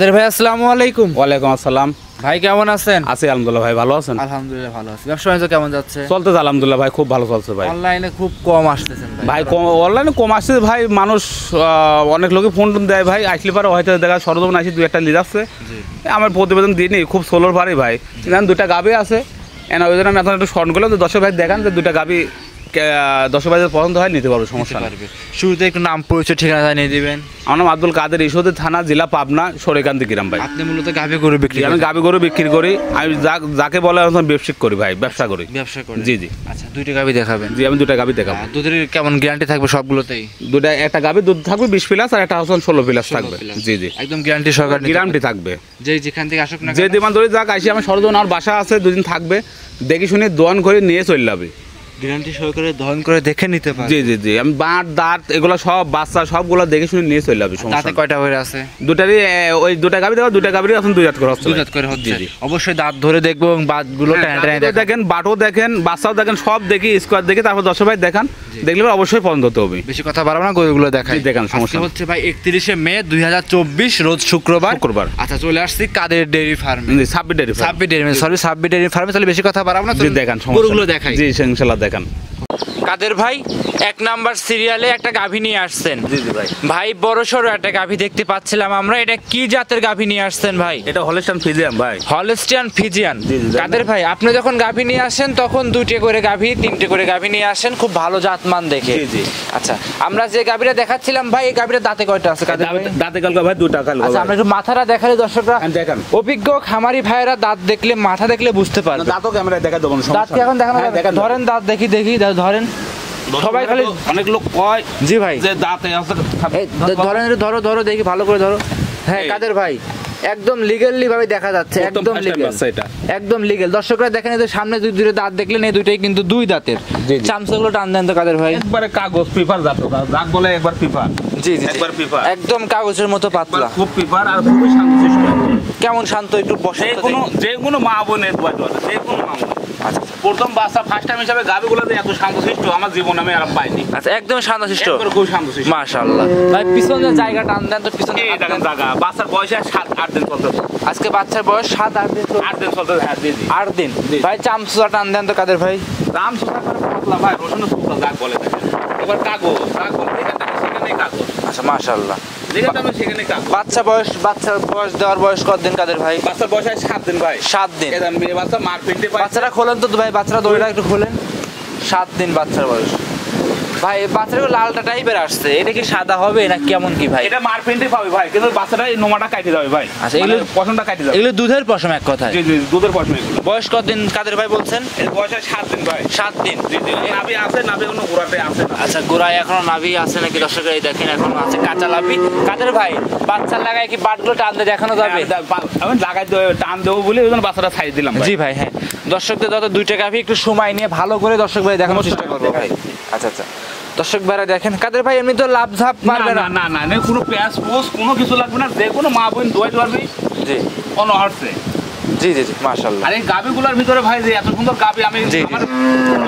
কাদের ভাই আসসালামু আলাইকুম। ওয়ালাইকুম আসসালাম। ভাই কেমন আছেন? আছি আলহামদুলিল্লাহ। ভাই ভালো আছেন? আলহামদুলিল্লাহ ভালো আছি। ব্যবসা বাণিজ্য কেমন যাচ্ছে? চলতেছে আলহামদুলিল্লাহ ভাই, খুব ভালো চলছে ভাই। অনলাইনে খুব কম আসতেছেন ভাই অনলাইনে কম আসছে ভাই, মানুষ অনেক লোকে ফোন দেয় ভাই, আসলে পারে হয়তো দেখা সরজমিন আসি দুই একটা লিড আসছে, আমার প্রতিবেদন দিইনি, খুব সোলোর ভারী ভাই, এখানে দুটা গাবি আছে, ওই জন্য আমি এখন একটু স্মরণ করলাম যে দর্শক ভাই দেখান যে দুটা গাবি দর্শক ভাইদের পছন্দ হয় নিতে পারবো, সমস্যা নেই। শুরুতে একটু নাম পরিচয় ঠিকানা জানিয়ে দিবেন। আমার নাম আব্দুল কাদের, ঈশ্বরদী থানা, জেলা পাবনা, সরেকান্দি গ্রাম ভাই। আপনি মূলত গাভী গরু বিক্রি? আমি গাভী গরু বিক্রি করি, আমি যাকে বলে ব্যবসা করি ভাই, ব্যবসা করি। ব্যবসা করি? জি জি। আচ্ছা, দুইটা গাভী দেখাবেন? জি, আমি দুটা গাভী দেখাবো। দুধের কেমন গ্যারান্টি থাকবে সবগুলোতেই? দুটা, একটা গাভী দুধ থাকবে 20 প্লাস আর একটা 16 প্লাস থাকবে। জি জি, একদম গ্যারান্টি সহকারে গ্যারান্টি থাকবে। যেখান থেকে আসুক না, যে দিমান ধরে যাক আসি, আমার সরজন আমার বাসা আছে, দুদিন থাকবে, দেখি শুনে দোয়ান করে নিয়ে চলে যাবে, গ্যারান্টি সহকারে দহন করে দেখে নিতে পারবে। জি জি জি, আমি বাঁট দাঁত এগুলো সব বাচ্চা সবগুলো দেখে শুনে নিয়ে চলে যাবে। তাতে কয়টা হয়ে আছে? দুটারই ওই দুটা গাভী দেওয়া, দুটা গাভীর এখন 2 দাঁত করে হচ্ছে। 2 দাঁত করে হচ্ছে? অবশ্যই দাঁত ধরে দেখবো এবং বাতগুলো দেখেন, বাটও দেখেন, বাচ্চাও দেখেন, সব দেখি, স্কোয়ার দেখি, তারপর দর্শক ভাই দেখান, দেখলে অবশ্যই পছন্দ হতে হবে। বেশি কথা বাড়াবো না, গরুগুলো দেখাই। দেখান, সমস্যা হচ্ছে ভাই 31শে মে 2024 রোজ শুক্রবার। আচ্ছা, চলে আসছি কাদের ডেইরি ফার্মে। সাব্বির ডেইরি সাব্বির ডেইরি ফার্মে। তাহলে বেশি কথা বাড়াবো না, দেখান, গরুগুলো দেখাই। জি ইনশাআল্লাহ দেখান। কাদের ভাই 1 নাম্বার সিরিয়ালে একটা গাভী নিয়ে আসছেন। জি জি ভাই। ভাই বড় সড়ো একটা গাভী দেখতে পাচ্ছিলাম আমরা, এটা কি জাতের গাভী নিয়ে আসছেন ভাই? এটা হলস্টাইন ফ্রিজিয়ান ভাই। Holstein Friesian. কাদের ভাই, আপনি যখন গাভী নিয়ে আসেন তখন 2টে করে গাভী, 3টে করে গাভী নিয়ে আসেন, খুব ভালো জাতমান দেখে। জি জি। আচ্ছা, আমরা যে গাভীটা দেখাচ্ছিলাম ভাই, এই গাভীটার দাঁতে কয়টা আছে কাদের ভাই? দাঁতে কালকা ভাই, দুটা কালকা। আচ্ছা, আমরা একটু মাথাটা দেখালে দর্শকরা, দেখান, অভিজ্ঞ খামারি ভাইরা দাঁত দেখলে, মাথা দেখলে বুঝতে পারবে। দাঁতও ক্যামেরায় দেখা দেবো না, দাঁত কি এখন দেখানো যাবে? ধরেন দাঁত, দেখি ধরেন। সবাই খালি অনেক লোক কয় জি ভাই যে দাঁতে আছে, ধরেন, ধরো দেখি ভালো করে ধরো। হ্যাঁ কাদের ভাই, একদম লিগ্যালি ভাবে দেখা যাচ্ছে, একদম লিগ্যাল, একদম লিগ্যাল। দর্শকরা দেখেন, এদের সামনে দুটো দাঁত দেখলেন, এই দুইটাই কিন্তু 2 দাঁতের। চামচাগুলো টান দেন তো কাদের ভাই। একবারে কাগজ পেপার জাতো, যাক বলে একবার পেপার। জি জি, একবার পেপার, একদম কাগজের মতো পাতলা, খুব পেপার আর খুবই শান্তশিষ্ট। কেমন শান্ত, একটু বসে। যে কোনো মা বোনের দোয়া দোয়া, যে কোনো মা বোন। আচ্ছা, প্রথম বাচ্চা ফার্স্ট টাইম হিসাবে গাবিগুলোতে এত শান্তশিষ্ট আমার জীবনে আমি আর পাইনি। আচ্ছা, একদম শান্তশিষ্ট, খুব শান্তশিষ্ট, মাশাআল্লাহ। ভাই পিছনের জায়গা টান দেন তো, পিছনে এই দেখেন জায়গা। বাচ্চার বয়স 7-8 দিন চলতে। আজকে বাচ্চার বয়স 7-8 দিন, 8 দিন চলতে। হ্যাঁ জি জি, 8 দিন। ভাই চামচা টান দেন তো কাদের ভাই। চামচা করে পাতলা ভাই, রসুনের সুতা যাক বলে দেখেন। এবার কাগজ, যাক বলে এখান থেকে সেখানে কাগজ। আচ্ছা, মাশাআল্লাহ। বাচ্চার বয়স দেওয়ার বয়স কতদিন কাদের ভাই? বাচ্চার বয়স 7 দিন ভাই। 7 দিন। মেয়ে বাচ্চা মার পেটে। বাচ্চারা খোলেন তো ভাই, বাচ্চারা দড়িটা একটু খোলেন। 7 দিন বাচ্চার বয়স ভাই। বাচ্চারা লালটা টাইপের আসছে, এটা কি সাদা হবে না কেমন কি ভাই? এটা মার পেটে পাবে ভাই, কিন্তু বাচ্চাটা এই নোমাটা কাটে যাবে ভাই। আচ্ছা, এগুলো পশমটা কাটে যাবে। এগুলো দুধের পশম এক কথায়? জি জি, দুধের পশম এগুলো। বয়স কতদিন কাদের ভাই বলছেন? এর বয়স 7 দিন ভাই। 7 দিন। জি জি, নাভি আছে, নাভি কোনো গোড়াতে আছে না। আচ্ছা, গোড়ায় এখনো নাভি আছে নাকি দর্শকরা? এই দেখেন, এখনো আছে কাঁচা নাভি। কাদের ভাই, বাচ্চা লাগায় কি বাটগুলো টান দিয়ে দেখানো যাবে? আমি লাগাই টান দেবো বলে ওই জন্য বাচ্চাটা ছাই দিলাম। জি ভাই, হ্যাঁ। দর্শকদের যত 2টা গাভী একটু সময় নিয়ে ভালো করে দর্শক ভাই দেখানোর চেষ্টা করবো ভাই। আচ্ছা আচ্ছা, দর্শক ভাইরা দেখেন, কাদের ভাই এমনি তো লাভ ঝাপ মারবে না? না না না, কোনো পেঁয়াজ পোস্ট কোনো কিছু লাগবে না, যে কোনো মা বোন দোয়াই পারবি। জি, কোনো হারছে। জি জি জি, মাশাআল্লাহ। আর এই গাবিগুলোর ভিতরে ভাই যে এত সুন্দর গাবি, আমি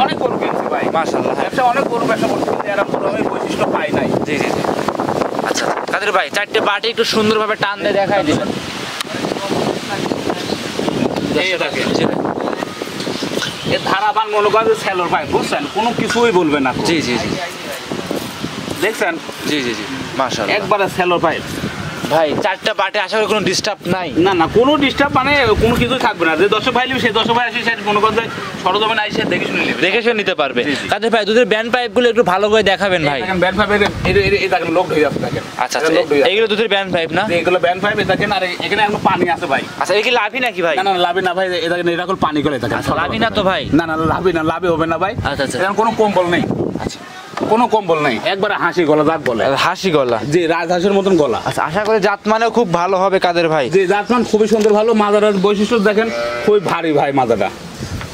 অনেক গরু কিনছি ভাই, মাশাআল্লাহ। ব্যবসা অনেক গরু ব্যবসা করছি, এরা কোনো বৈশিষ্ট্য পাই নাই। জি জি জি। আচ্ছা কাদের ভাই, 4টে বাটি একটু সুন্দরভাবে টান দিয়ে দেখাই দিবেন। এই দেখেন, এ ধারাবান মনে করেন যে সেলর ভাই, বুঝছেন, কোনো কিছুই বলবে না। জি জি জি, দেখছেন? জি জি জি, মাশাআল্লাহ, একবারে সেলর ভাই। ভাই 4টা বাটে আশা করি কোনো ডিস্টার্ব নাই? না না, কোনো ডিস্টার্ব মানে কোনো কিছুই থাকবে না। যে দর্শক ভাই নিবে, সেই দর্শক ভাই আসি, সে মনে করেন যে সরজমিনে আইসে দেখে শুনে নেবে, দেখে শুনে নিতে পারবে। কাদের ভাই, দুধের ব্যান্ড পাইপগুলো একটু ভালো করে দেখাবেন ভাই। ব্যান্ড পাইপ এই দেখেন, লোক হয়ে যাচ্ছে দেখেন। আচ্ছা আচ্ছা, এইগুলো দুধের ব্যান্ড পাইপ না? এগুলো ব্যান্ড পাইপ, এই দেখেন। আর এখানে এখন পানি আছে ভাই। আচ্ছা, এই কি লাভি নাকি ভাই? না না, লাভি না ভাই, এই দেখেন, এরকম পানি করে দেখেন। লাভি না তো ভাই? না না, লাভি না, লাভি হবে না ভাই। আচ্ছা আচ্ছা, এখন কোনো কম্বল নেই। আচ্ছা, কোনো কম্বল নেই, একবারে হাসি গলা, যাক বলে হাসি গলা। জি, রাজহাঁসের মতন গলা। আচ্ছা, আশা করি জাত মানেও খুব ভালো হবে কাদের ভাই? জি, জাতমান খুবই সুন্দর, ভালো। মাজাটার বৈশিষ্ট্য দেখেন, খুবই ভারী ভাই, মাজাটা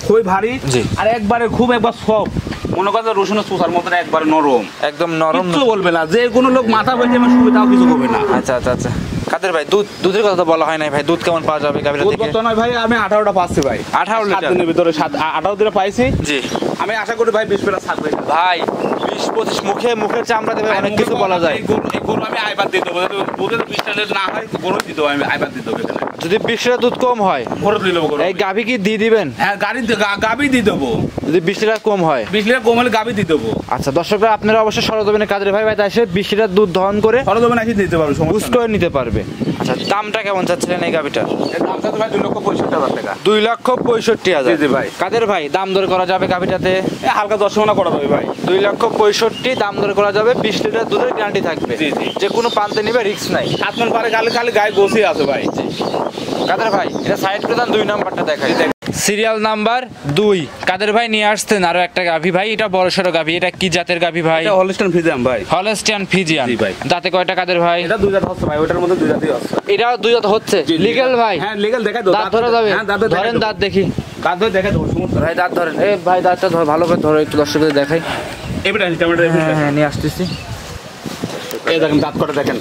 খুবই ভারী। জি, আর একবারে খুব একবার সফট, মনে করেন রসুনের চুষার মতন একবারে নরম, একদম নরম, কিছু বলবে না। যে কোনো লোক মাথা বলছে আমার সুবিধাও কিছু করবে না। আচ্ছা আচ্ছা আচ্ছা, কাদের ভাই দুধের কথা তো বলা হয় নাই ভাই, দুধ কেমন পাওয়া যাবে গাভীর থেকে? দুধ নয় ভাই, আমি 18টা পাচ্ছি ভাই। 18 লিটার? 7 দিনের ভিতরে 18 দিনে পাইছি। জি, আমি আশা করি ভাই 20 প্লাস থাকবে ভাই। 20-25 মুখের চামড়া দেবে, অনেক কিছু বলা যায়। এই গরু আমি আইবার দিয়ে দেবো, দুধের 20 লিটার না হয় গরু দিয়ে দেবো, আমি আইবার দিয়ে দেবো। যদি 20 লিটার দুধ কম হয় গরু দিয়ে দেবো। এই গাভী কি দিয়ে দিবেন? হ্যাঁ, গাভী দিয়ে দেবো। যদি 20 লিটার কম হয়, 20 লিটার কম হলে গাভী দিয়ে দেবো। আচ্ছা দর্শকরা, আপনারা অবশ্যই সরজমিনে কাদের ভাই বাড়িতে এসে 20 লিটার দুধ দহন করে সরজমিনে এসে দিতে পারবে, বুঝ করে নিতে পারবে। আচ্ছা, দামটা কেমন চাচ্ছিলেন এই গাভীটার? দামটা তো ভাই 2,65,000 টাকা। 2,65,000। জি ভাই। কাদের ভাই দাম দর করা যাবে গাভীটাতে? হালকা 10 টাকা করা যাবে ভাই। 2,65,000 দাম দর করা যাবে। 20 লিটার দুধের গ্যারান্টি থাকবে। জি। যে কোনো প্রান্তে নিবে, রিস্ক নাই। 7 মণ পারে খালি গায়ে গোসি আছে ভাই। কাদের ভাই এটা সাইড করে দেন, 2 নাম্বারটা দেখাই। সিরিয়াল নাম্বার 2 কাদের ভাই নিয়ে আসছেন আরো একটা গাভী ভাই। এটা বড় সড়ো গাভী। এটা কি জাতের গাভী ভাই? এটা হলস্টাইন ফ্রিজিয়ান ভাই। Holstein Friesian. জি ভাই। দাঁতে কয়টা কাদের ভাই? এটা 2 দাঁত হচ্ছে ভাই, ওটার মধ্যে 2 দাঁতই আছে। এটাও 2 দাঁত হচ্ছে লিগ্যাল ভাই? হ্যাঁ লিগ্যাল, দেখাই দাও। দাঁত ধরা যাবে? হ্যাঁ দাঁত ধরেন, দাঁত দেখি। দাঁত ধরে দেখাই দাও ভাই, দাঁত ধরেন। এই ভাই দাঁতটা ধর, ভালো করে ধরো, একটু দর্শকদের দেখাই। এবারে টমেটো হ্যাঁ নিয়ে আসতেছি। এই দেখেন দাঁত কটা দেখেন।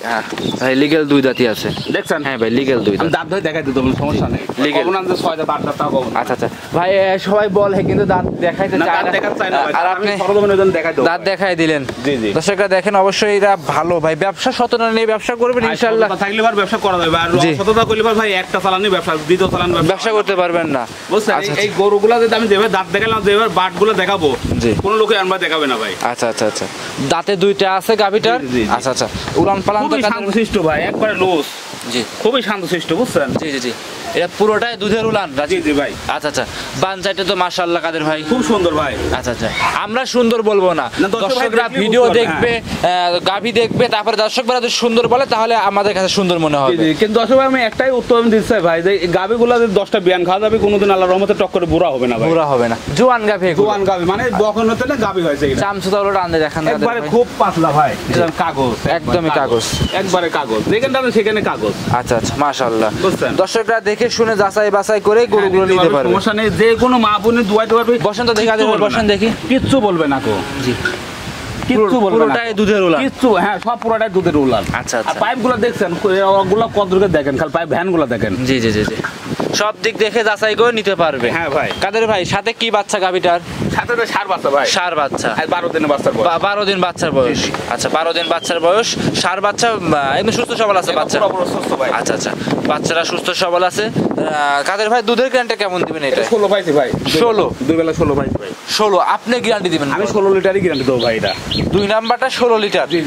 হ্যাঁ ভাই, লিগ্যাল 2 দাঁতই আছে, দেখছেন? হ্যাঁ ভাই, লিগ্যাল 2 দাঁত। আমি দাঁত ধরে দেখাই দিতে বলুন, সমস্যা নেই। Legal। কবনান যে 6 দাঁত 8 দাঁত তাও কবনান। আচ্ছা ভাই, সবাই বলে কিন্তু দাঁত দেখাইতে না, চায় দাঁত না। দেখাতে চাই না ভাই। আর আমি আপনি সরজমিনে ওজন দেখাই দেব। দাঁত দেখাই দিলেন। জি। দর্শকরা দেখেন, অবশ্যই এরা ভালো ভাই, ব্যবসা সততা নিয়ে ব্যবসা করবেন ইনশাআল্লাহ। সততা থাকলে ভাই ব্যবসা করা যাবে। আর জি। সততা করলে ভাই একটা চালানি ব্যবসা, দ্বিতীয় চালান ব্যবসা করতে পারবেন না। বুঝছেন? আচ্ছা, এই গরুগুলা যদি আমি যেভাবে দাঁত দেখালাম, যেভাবে বাটগুলো দেখাবো, জি। কোনো লোকে আমরা দেখাবে না ভাই। আচ্ছা দাঁতে 2টা আছে গাভীটার। জি। আচ্ছা উড়ান পালান তো খুবই শান্তশিষ্ট ভাই, একবারে লুজ। জি খুবই শান্তশিষ্ট, বুঝছেন? জি। এটা পুরোটাই দুধের উলান। জি ভাই। আচ্ছা বানচাইটা তো মাশাআল্লাহ কাদের ভাই, খুব সুন্দর ভাই। আচ্ছা আমরা সুন্দর বলবো না, না, দর্শক ভাই দর্শকরা দেখলেই ভিডিও বুঝতে পারবে, দেখবে, গাভী দেখবে, তারপরে দর্শকরা যদি সুন্দর বলে তাহলে আমাদের কাছে সুন্দর মনে হবে। জি, কিন্তু দর্শক ভাই আমি একটাই উত্তর আমি দিতে চাই ভাই, যে গাভীগুলা যদি 10টা বিয়ান খাওয়া যাবে, কোনোদিন আল্লাহর রহমতে টক্করে বুড়া হবে না ভাই। পুরা হবে না, জোয়ান গাভী, জোয়ান গাভী মানে বখন হতে না গাভী হয়েছে এটা। চামচুতা হলো টান দিয়ে দেখান একবারে খুব পাতলা ভাই, কাগজ, একদমই কাগজ, একবারে কাগজ, যেখানটা সেখানে কাগজ। আচ্ছা মাশাআল্লাহ। বুঝছেন? দর্শকরা দেখে শুনে যাচাই বাছাই করে গরুগুলো নিতে পারবে। সমস্যা নেই, যে কোনো মা বোনের দুয়াইতে পারবে। বসন্ত দেখি আগে বসেন দেখি। কিচ্ছু বলবে না কো। জি, কিচ্ছু বলবে না, পুরোটাই দুধের উলান। কিচ্ছু, হ্যাঁ সব পুরোটাই দুধের উলান। আচ্ছা আর পাইপগুলো দেখছেন, ওগুলো কতদূরে দেখেন, খালি পাইপ ভ্যানগুলো দেখেন। জি সব দিক দেখে যাচাই করে নিতে পারবে। হ্যাঁ ভাই। কাদের ভাই সাথে কি বাচ্চা গাভীটার? সাথে তো ষাঁড় বাচ্চা ভাই। ষাঁড় বাচ্চা, আর 12 দিনের বাচ্চার বয়স। 12 দিন বাচ্চার বয়স। আচ্ছা 12 দিন বাচ্চার বয়স, ষাঁড় বাচ্চা, একদম সুস্থ সবল আছে বাচ্চা। পুরো সুস্থ ভাই। আচ্ছা বাচ্চারা সুস্থ সবল আছে। কাদের ভাই দুধের গ্যারান্টি কেমন দিবেন এটা? 16 পাইছি ভাই। 16 দুই বেলা 16 পাইছি ভাই। 16 আপনি গ্যারান্টি দিবেন? আমি 16 লিটারই গ্যারান্টি দেবো ভাই এটা। 2 নাম্বারটা 16 লিটার। জি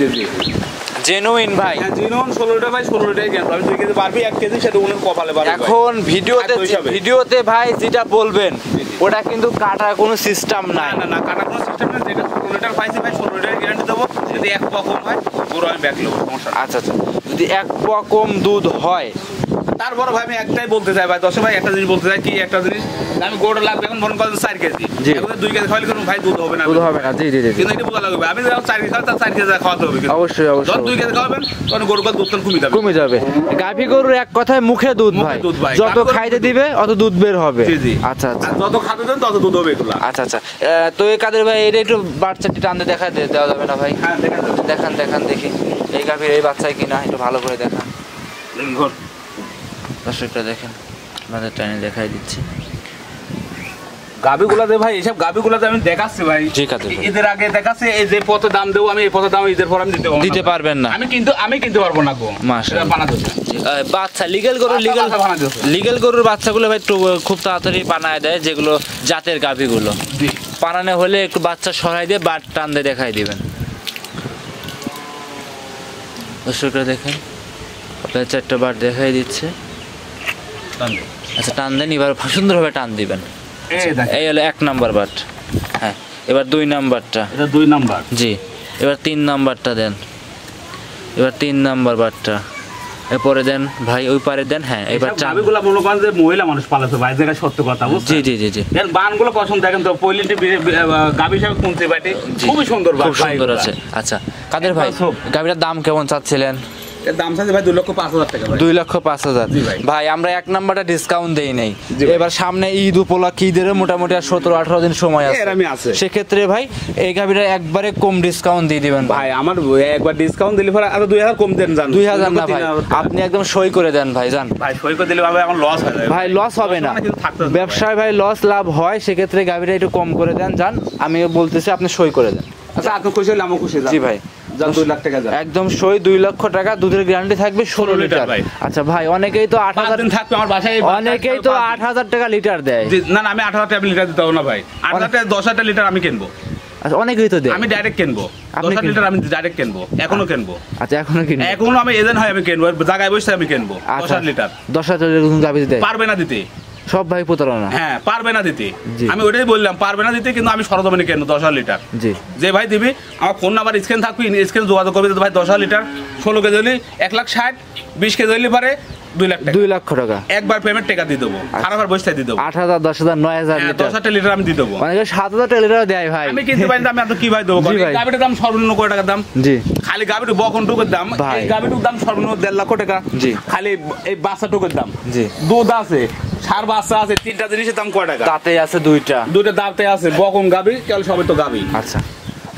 জেনুইন ভাই। হ্যাঁ জিনোন 16 লিটার ভাই, 16 লিটারই গ্যারান্টি। আমি 2 কেজি পারবি, 1 কেজি সেটা উনি কপালে পারবে। এখন ভিডিওতে ভাই যেটা বলবেন ওটা কিন্তু কাটার কোনো সিস্টেম নাই। না কাটার কোনো সিস্টেম নেই। যেটা 16 লিটার পাইছি ভাই, 16 লিটার গ্যারান্টি দেবো। যদি 1 পোয়া কম হয় পুরো আমি ব্যাক নেবো, সমস্যা নেই। আচ্ছা যদি 1 পোয়া কম দুধ হয়, তারপরে ভাই আমি একটাই বলতে চাই ভাই, দর্শক ভাই একটা জিনিস বলতে চাই, কি একটা জিনিস, আমি গোড় লাগবে এখন মনে করেন 4 কেজি, এখন 2 কেজি খাওয়ালে কোনো ভাই দুধ হবে না। দুধ হবে না। জি কিন্তু এটা বোঝা লাগবে, আমি যখন 4 কেজি খাওয়াই তার 4 কেজি খাওয়াতে হবে। অবশ্যই যখন 2 কেজি খাওয়াবেন তখন গরুর দুধ কমে যাবে। গাভী গরুর এক কথায় মুখে দুধ ভাই, যত খাইতে দিবে অত দুধ বের হবে। আচ্ছা যত খাতে দেন তত দুধ হবে এগুলা। আচ্ছা তো এই কাদের ভাই এটা একটু বাচ্চাটি টানতে দেওয়া যাবে না ভাই? হ্যাঁ দেখান দেখি এই গাভীর এই বাচ্চায় কিনা, একটু ভালো করে দেখান। দর্শকটা দেখেন, আপনাদের টাইনে দেখাই দিচ্ছি গাভীগুলাতে ভাই, এইসব গাভীগুলাতে আমি দেখাচ্ছি ভাই। এদের আগে দেখাচ্ছি, এই যে পথে দাম দেবো আমি, এই পথে দাম ঈদের পর আমি দিতে পারবেন না। আমি কিনতে পারবো না গো। বাচ্চা লিগেল গরুর বাচ্চাগুলো ভাই একটু খুব তাড়াতাড়ি পানায় দেয়, যেগুলো জাতের গাভীগুলো পানানো হলে একটু বাচ্চা সরাই দিয়ে বাট টান দিয়ে দেখাই দিবেন। দর্শকরা দেখেন, আপনার 4টা বাট দেখাই দিচ্ছে। আচ্ছা টান দেন, এবার সুন্দরভাবে টান দিবেন। এই হলো 1 নাম্বার বাট। হ্যাঁ এবার 2 নাম্বারটা, এটা 2 নাম্বার। জি এবার 3 নাম্বারটা দেন, এবার 3 নাম্বার বাটটা এরপরে দেন ভাই, ওই পারে দেন। হ্যাঁ এবার গাভীগুলা মনে করেন যে মহিলা মানুষ পালাছে ভাই, যেটা সত্য কথা বুঝছেন? জি এর বানগুলো পছন্দ দেখেন তো, পয়লিটি গাভী হিসাবে কোনতে বাটি খুবই সুন্দর, খুব সুন্দর আছে। আচ্ছা কাদের ভাই গাভীটার দাম কেমন চাচ্ছিলেন? এর দাম চাইছে ভাই 2,05,000 টাকা ভাই। 2,05,000 জি ভাই। ভাই আমরা এক নাম্বারটা ডিসকাউন্ট দেই নাই। জি ভাই। এবার সামনে ঈদ উপলক্ষে ঈদের মোটামুটি আর 17-18 দিন সময় আছে। এরমই আছে। সেক্ষেত্রে ভাই এই গাভিটা একবারে কম ডিসকাউন্ট দিয়ে দিবেন ভাই আমার একবার ডিসকাউন্ট দিলে পরে আরো 2,000 কম দেন জান। 2,000 না ভাই, আপনি একদম সই করে দেন ভাই জান। ভাই সই করে দিলে ভাই আমার লস হয়ে যাবে। ভাই লস হবে না, ব্যবসায় ভাই লস লাভ হয়, সেক্ষেত্রে গাভিটা একটু কম করে দেন জান। আমি বলতেছি আপনি সই করে দেন। আচ্ছা আপনি খুশি হলে আমি খুশি। জি ভাই, যান 2 লাখ টাকা যান। একদম সই 2 লক্ষ টাকা, দুধের গ্যারান্টি থাকবে 16 লিটার ভাই। আচ্ছা ভাই, অনেকেই তো 8,000 দিন থাকবে আমার বাসায়। অনেকেই তো 8,000 টাকা লিটার দেয়। না না, আমি 8,000 টাকা লিটার দিতে হবে না ভাই। 8,000 টাকা 10,000 লিটার আমি কিনবো। আচ্ছা অনেকেই তো দেয়। আমি ডাইরেক্ট কিনবো, আপনি 10,000 লিটার আমি ডাইরেক্ট কিনবো, এখনো কিনবো। আচ্ছা এখনো কিনে এখনো আমি এজেন্ট হয় আমি কিনবো, জায়গায় বসে আমি কিনবো 10,000 লিটার। 10,000 লিটার গাভি দেয়, পারবে না দিতে। সব ভাই প্রতারণা। হ্যাঁ পারবে না দিতে, জি। আমি ওইটাই বললাম পারবে না দিতে, কিন্তু আমি সরজমিনে কিনবো 10,000 লিটার। জি যে ভাই দিবি আমার ফোন নাম্বার স্ক্রিন থাকবে, স্ক্রিন যোগাযোগ করবে। ভাই 10,000 লিটার 16 কেজি হলে 1,60,000, 20 কেজি হলে পারে 2 লাখ টাকা। 2 লক্ষ টাকা একবার পেমেন্ট টাকা দিয়ে দেবো, খারাপ বসে দিয়ে দেবো। 8,000, 10,000, 9,000 লিটার, 10,000 লিটার আমি দিয়ে দেবো। অনেকে 7,000 টাকা লিটার দেয় ভাই। আমি কিনতে পারি না, আমি এত কি ভাই দেবো? জি ভাই। গাবিটার দাম সর্বনিম্ন কত টাকার দাম? জি খালি গাবিটু বকনটুকুর দাম, ভাই। এই গাবিটুর দাম সর্বনিম্ন 1.5 লক্ষ টাকা। জি। খালি এই বাচ্চাটুকুর দাম। জি। দুধ আছে, সার বাচ্চা আছে, 3টা জিনিসের দাম কয় টাকা? তাতে আছে 2টা। দুটো দাঁতে আছে, বকন গাবি কেবল সবে তো গাবি। আচ্ছা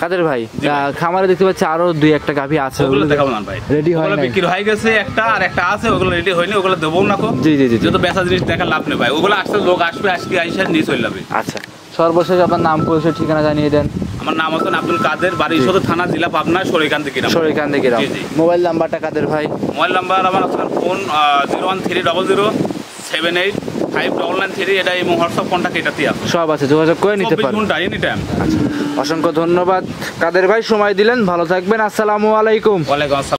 কাদের ভাই, জি ভাই। খামারে দেখতে পাচ্ছি আরো 2-1টা গাভি আছে, ওগুলো দেখাবো না ভাই, রেডি হয় ওগুলো নাই। বিক্রি হয়ে গেছে একটা, আর একটা আছে, ওগুলো রেডি হয়নি, ওগুলো দেবো না। জি জি জি জি। যত বেচা জিনিস দেখা লাভ নেই ভাই, ওগুলো আসলে লোক আসবে, আজকে আইসা নিয়ে চলে যাবে। আচ্ছা সর্বশেষ আপনার নাম পরিচয় ঠিকানা জানিয়ে দেন। আমার নাম হচ্ছে আব্দুল কাদের, বাড়ি সদর থানা, জেলা পাবনা, সরিকান্দি গ্রাম। সরিকান্দি গ্রাম। জি, জি। মোবাইল নাম্বারটা কাদের ভাই? মোবাইল নাম্বার আমার আপনার ফোন 01300789599 এটা এই হোয়াটসঅ্যাপ কন্ট্যাক্ট এটাতেই আছে। সব আছে, যোগাযোগ করে নিতে 24 পারেন। ঘন্টা এনি টাইম। আচ্ছা অসংখ্য ধন্যবাদ কাদের ভাই, সময় দিলেন, ভালো থাকবেন, আসসালামু আলাইকুম। ওয়ালাইকুম আসসালাম।